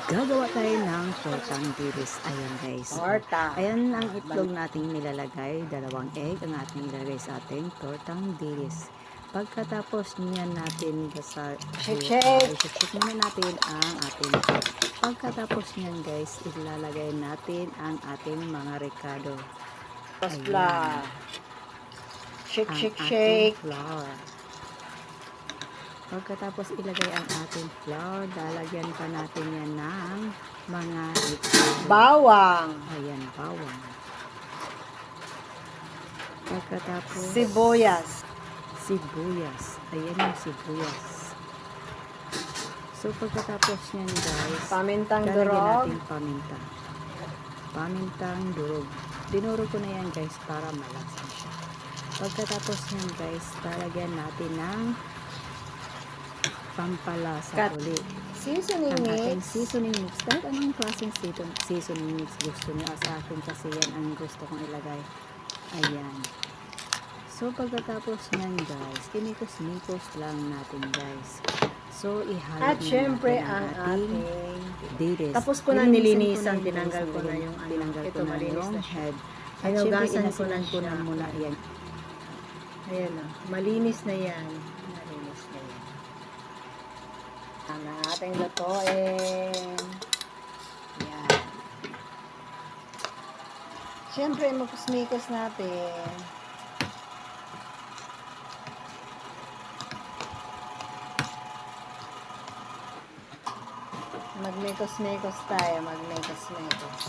Gagawa tayo ng tortang dilis. Ayan guys. Torta. Ayan ang itlog nating nilalagay. 2 egg ang ating nilalagay sa ating tortang dilis. Pagkatapos niyan natin Shake. muna natin ang ating pagkatapos niyan guys, ilalagay natin ang ating mga ricado. Flour. Shake, Ang shake, ating shake. flour. Pagkatapos ilagay ang ating flour, lalagyan pa natin yan ng mga ricado. Bawang. Ayan, bawang. Pagkatapos Sibuyas. sibuyas. Ayan yung sibuyas. So, pagkatapos nyan guys, Pamintang lalagyan durog. natin paminta. Pamintang durog. Dinurog ko na yan guys para malasa siya. Pagkatapos nyan guys, lalagyan natin ng pampalasa ulit. Seasoning Ang ating mix. seasoning mix. Kahit anong klaseng seasoning mix gusto niyo. Sa akin kasi yan ang gusto kong ilagay. Ayan. So, pagkatapos nyan guys, kinikos-mikos lang natin guys. So, ihalo At syempre natin ang ating dilis. tapos ko na nilinisan, tinanggal ko na yung tinanggal ko ito, na malinis yung na siya. head. At syempre, Hinugasan ko na inasinan ko na siya. muna yan. Ayan o. Malinis na yan. Malinis na yan. Ang ating lutuin. Yan. Siyempre, magkusmikos natin. Magmekos-mekos tayo. Magmekos-mekos.